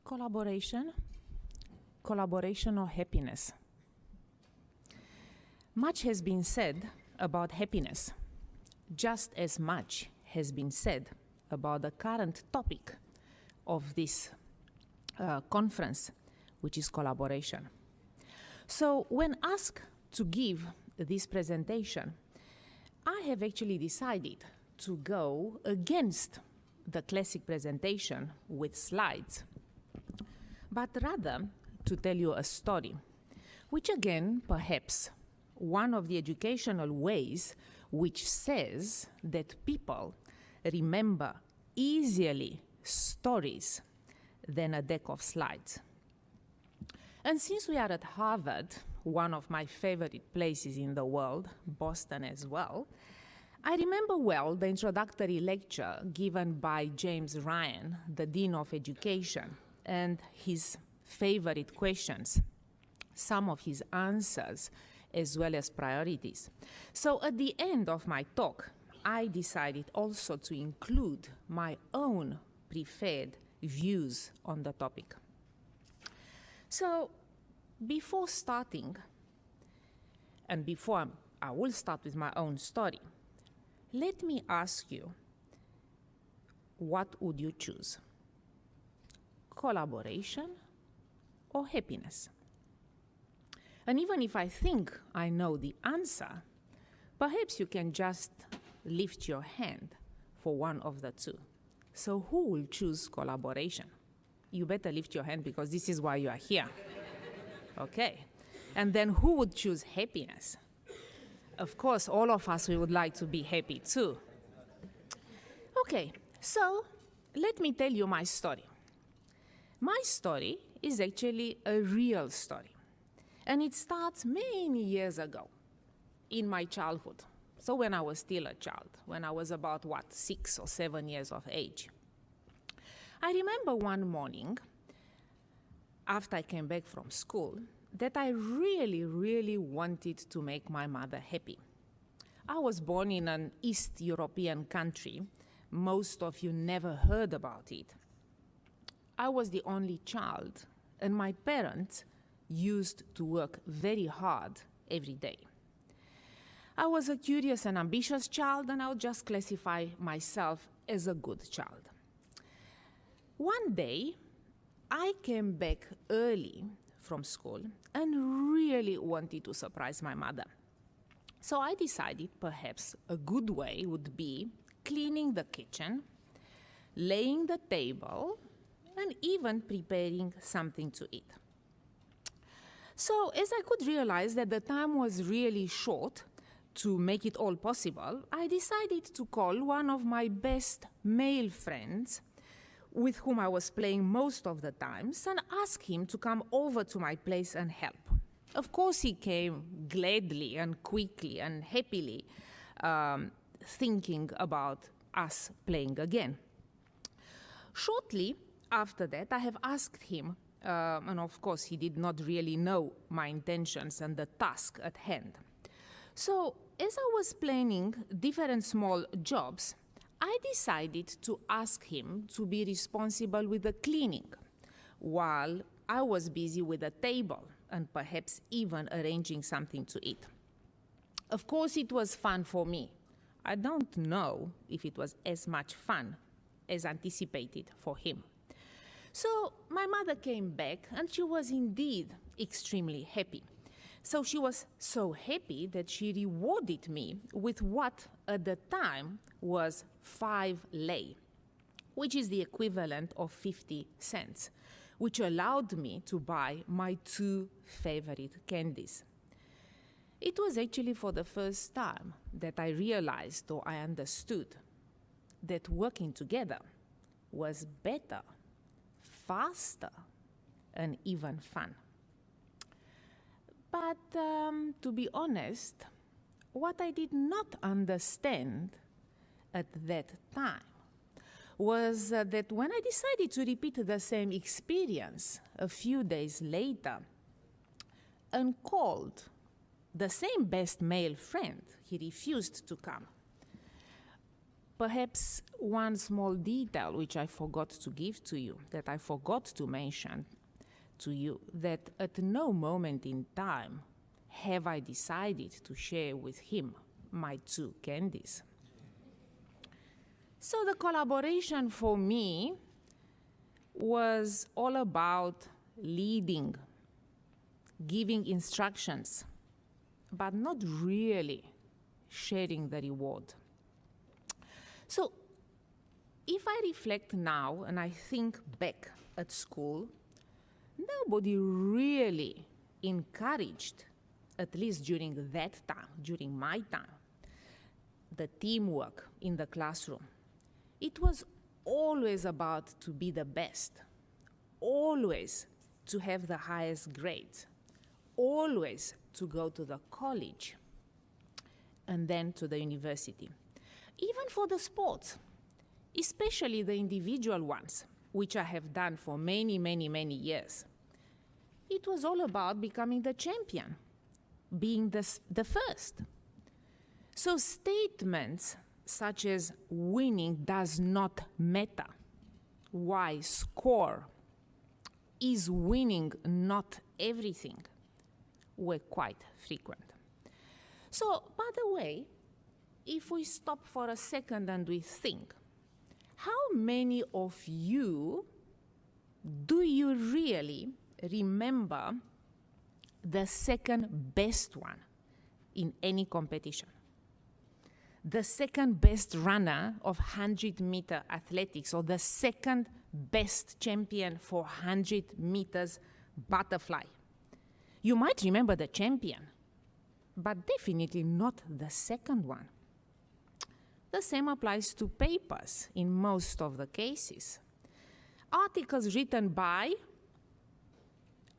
Collaboration, collaboration or happiness. Much has been said about happiness. Just as much has been said about the current topic of this conference, which is collaboration. So when asked to give this presentation, I have actually decided to go against the classic presentation with slides, but rather to tell you a story, which again, perhaps, one of the educational ways which says that people remember easily stories than a deck of slides. And since we are at Harvard, one of my favorite places in the world, Boston as well, I remember well the introductory lecture given by James Ryan, the Dean of Education, and his favorite questions, some of his answers, as well as priorities. So at the end of my talk, I decided also to include my own preferred views on the topic. So before starting, and before I will start with my own story, let me ask you, what would you choose? Collaboration or happiness? And even if I think I know the answer, perhaps you can just lift your hand for one of the two. So who will choose collaboration? You better lift your hand because this is why you are here. Okay. And then who would choose happiness? Of course, all of us, we would like to be happy too. Okay, so let me tell you my story. My story is actually a real story. And it starts many years ago, in my childhood. So when I was still a child, when I was about, 6 or 7 years of age. I remember one morning, after I came back from school, that I really, really wanted to make my mother happy. I was born in an East European country. Most of you never heard about it. I was the only child, and my parents used to work very hard every day. I was a curious and ambitious child, and I would just classify myself as a good child. One day, I came back early from school and really wanted to surprise my mother. So I decided perhaps a good way would be cleaning the kitchen, laying the table, and even preparing something to eat. So as I could realize that the time was really short to make it all possible, I decided to call one of my best male friends with whom I was playing most of the times and ask him to come over to my place and help. Of course, he came gladly and quickly and happily, thinking about us playing again. Shortly after that, I have asked him, and of course, he did not really know my intentions and the task at hand. So, as I was planning different small jobs, I decided to ask him to be responsible with the cleaning, while I was busy with the table and perhaps even arranging something to eat. Of course, it was fun for me. I don't know if it was as much fun as anticipated for him. So my mother came back, and she was indeed extremely happy. So she was so happy that she rewarded me with what at the time was 5 lei, which is the equivalent of 50 cents, which allowed me to buy my 2 favorite candies. It was actually for the first time that I realized, or I understood, that working together was better, faster, and even fun. But to be honest, what I did not understand at that time was that when I decided to repeat the same experience a few days later and called the same best male friend, he refused to come. perhaps one small detail which I forgot to give to you, that I forgot to mention to you, that at no moment in time have I decided to share with him my 2 candies. So the collaboration for me was all about leading, giving instructions, but not really sharing the reward. So if I reflect now and I think back at school, nobody really encouraged, at least during that time, during my time, the teamwork in the classroom. It was always about to be the best, always to have the highest grades, always to go to the college and then to the university. Even for the sports, especially the individual ones, which I have done for many, many, many years. It was all about becoming the champion, being the first. So statements such as winning does not matter, why score, is winning not everything, were quite frequent. So, by the way, if we stop for a second and we think, how many of you do you really remember the second best one in any competition? The second best runner of 100-meter athletics, or the second best champion for 100 meters butterfly. You might remember the champion, but definitely not the second one. The same applies to papers in most of the cases. Articles written by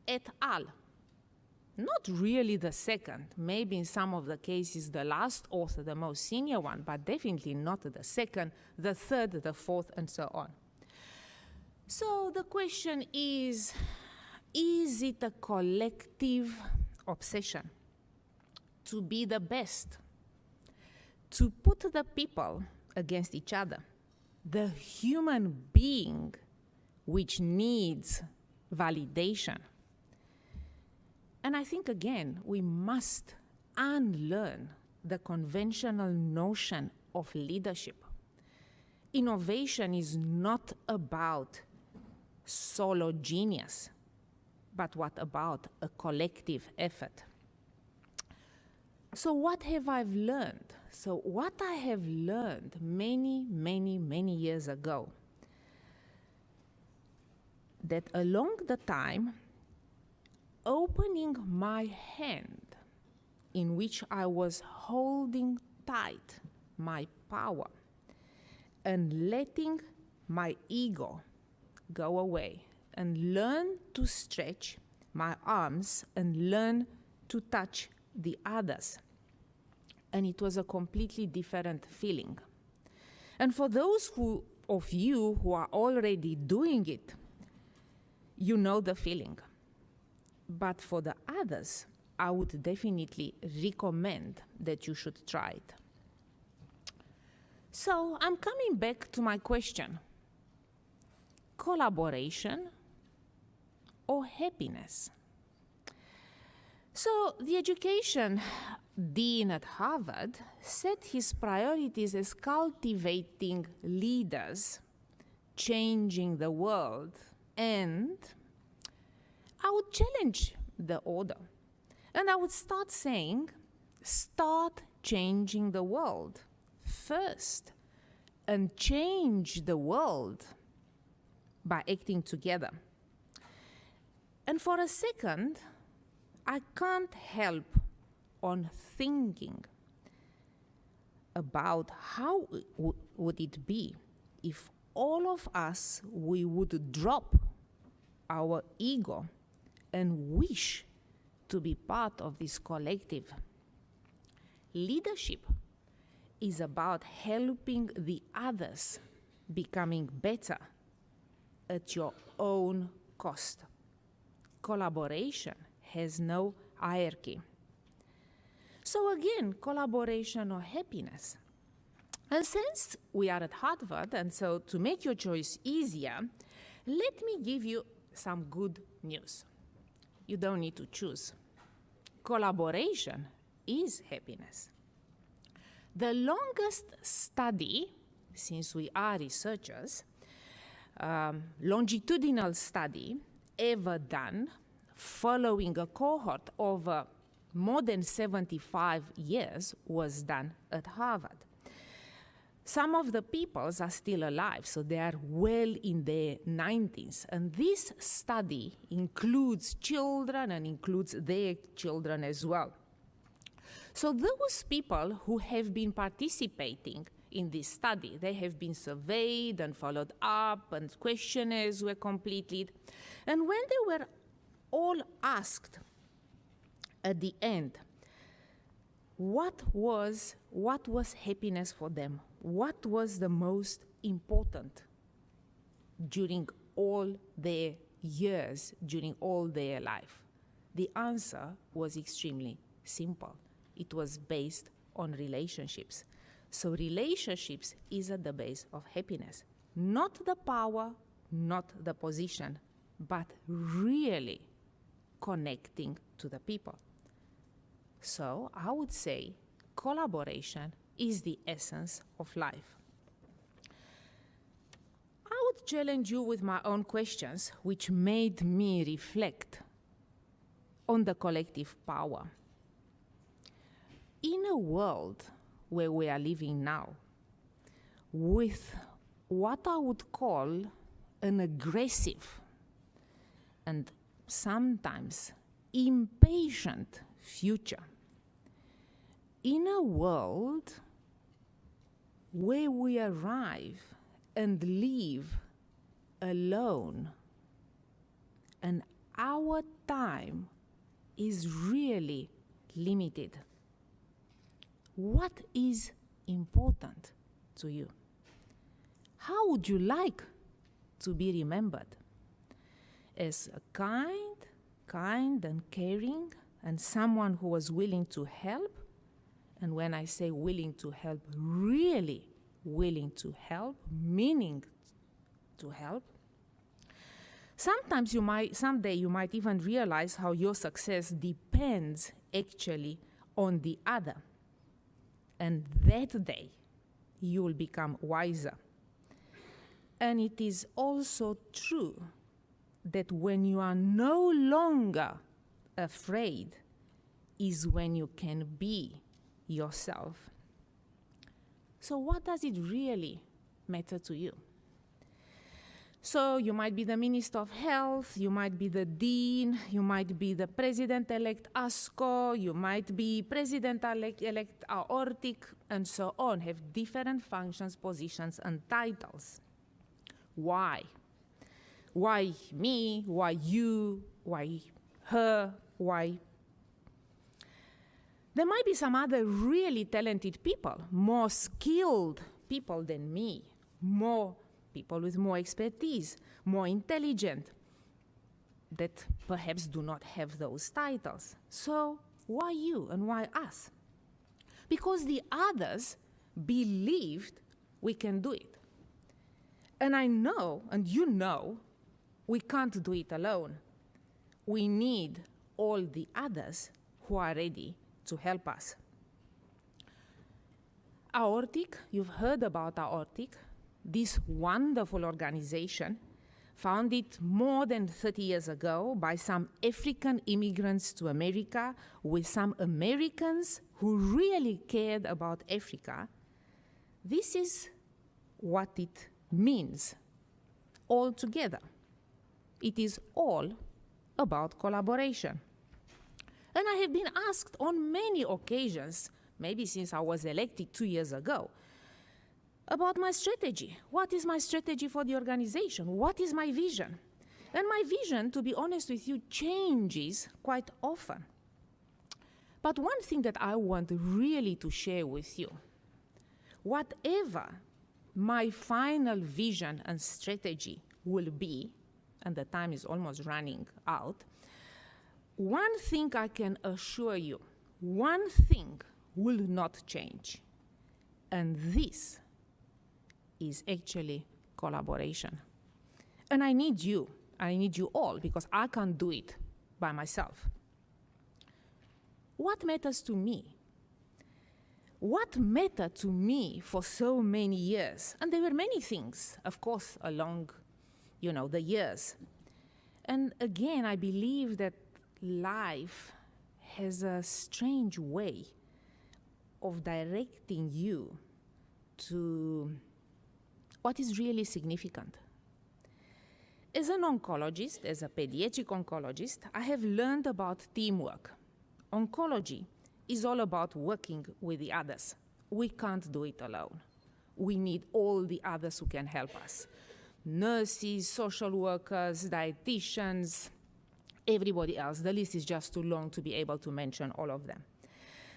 et al. Not really the second, maybe in some of the cases the last author, the most senior one, but definitely not the second, the third, the fourth, and so on. So the question is it a collective obsession to be the best, to put the people against each other, the human being which needs validation? And I think, again, we must unlearn the conventional notion of leadership. Innovation is not about solo genius, but what about a collective effort? So what have I learned? So what I have learned many, many, many years ago, that along the time, opening my hand in which I was holding tight my power and letting my ego go away and learn to stretch my arms and learn to touch the others. And it was a completely different feeling. And for those of you who are already doing it, you know the feeling. But for the others, I would definitely recommend that you should try it. So I'm coming back to my question. Collaboration or happiness? So the education dean at Harvard set his priorities as cultivating leaders, changing the world, and I would challenge the order. And I would start saying, start changing the world first, and change the world by acting together. And for a second, I can't help on thinking about how would it be if all of us, we would drop our ego and wish to be part of this collective. Leadership is about helping the others becoming better at your own cost. Collaboration has no hierarchy. So again, collaboration or happiness? And since we are at Harvard, and so to make your choice easier, let me give you some good news. You don't need to choose. Collaboration is happiness. The longest study, since we are researchers, longitudinal study ever done following a cohort of more than 75 years was done at Harvard. Some of the peoples are still alive, so they are well in their 90s. And this study includes children and includes their children as well. So those people who have been participating in this study, they have been surveyed and followed up, and questionnaires were completed. And when they were all asked at the end, what was happiness for them? What was the most important during all their years, during all their life? The answer was extremely simple. It was based on relationships. So relationships is at the base of happiness. Not the power, not the position, but really connecting to the people. So I would say collaboration is the essence of life. I would challenge you with my own questions, which made me reflect on the collective power. In a world where we are living now, with what I would call an aggressive and sometimes impatient future, in a world where we arrive and live alone, and our time is really limited, what is important to you? How would you like to be remembered? As a kind and caring, and someone who was willing to help? And when I say willing to help, really willing to help, meaning to help. Someday you might even realize how your success depends actually on the other. And that day, you will become wiser. And it is also true that when you are no longer afraid is when you can be yourself. So what does it really matter to you? So you might be the Minister of Health, you might be the Dean, you might be the President-elect ASCO, you might be President-elect Aortic, and so on, have different functions, positions, and titles. Why? Why me? Why you? Why her? Why? There might be some other really talented people, more skilled people than me, more people with more expertise, more intelligent, that perhaps do not have those titles. So why you and why us? Because the others believed we can do it. And I know, and you know, we can't do it alone. We need all the others who are ready to help us. Aortic, you've heard about Aortic, this wonderful organization founded more than 30 years ago by some African immigrants to America with some Americans who really cared about Africa. This is what it means all together. It is all about collaboration. And I have been asked on many occasions, maybe since I was elected 2 years ago, about my strategy. What is my strategy for the organization? What is my vision? And my vision, to be honest with you, changes quite often. But one thing that I want really to share with you, whatever my final vision and strategy will be, and the time is almost running out, one thing I can assure you, one thing will not change. And this is actually collaboration. And I need you all, because I can't do it by myself. What matters to me? What mattered to me for so many years? And there were many things, of course, along, the years. And again, I believe that life has a strange way of directing you to what is really significant. As an oncologist, as a pediatric oncologist, I have learned about teamwork. Oncology is all about working with the others. We can't do it alone. We need all the others who can help us. Nurses, social workers, dietitians, everybody else. The list is just too long to be able to mention all of them.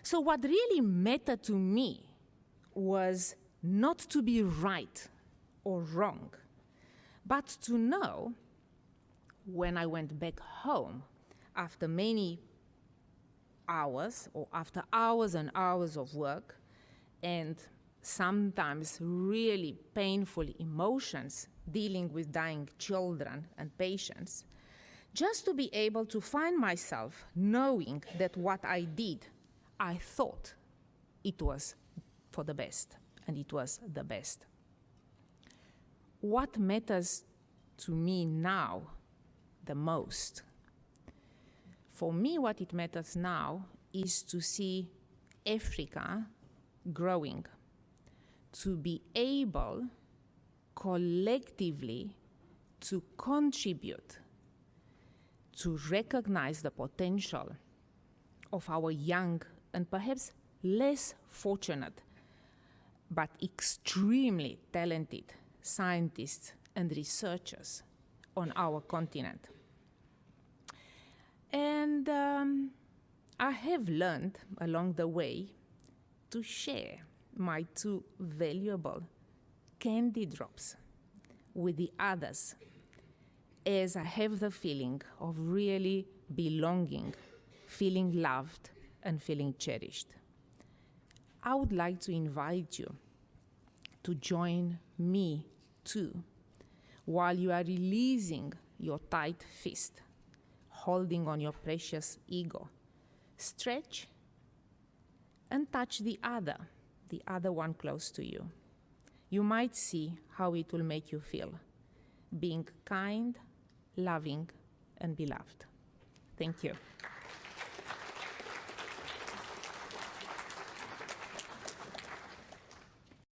So what really mattered to me was not to be right or wrong, but to know when I went back home after many hours, or after hours and hours of work, and sometimes really painful emotions dealing with dying children and patients, just to be able to find myself knowing that what I did, I thought it was for the best, and it was the best. What matters to me now the most? For me, what it matters now is to see Africa growing, to be able collectively to contribute, to recognize the potential of our young and perhaps less fortunate, but extremely talented scientists and researchers on our continent. And I have learned along the way to share my 2 valuable candy drops with the others, as I have the feeling of really belonging, feeling loved, and feeling cherished. I would like to invite you to join me too, while you are releasing your tight fist, holding on your precious ego. Stretch and touch the other one close to you. You might see how it will make you feel, being kind, loving, and beloved. Thank you.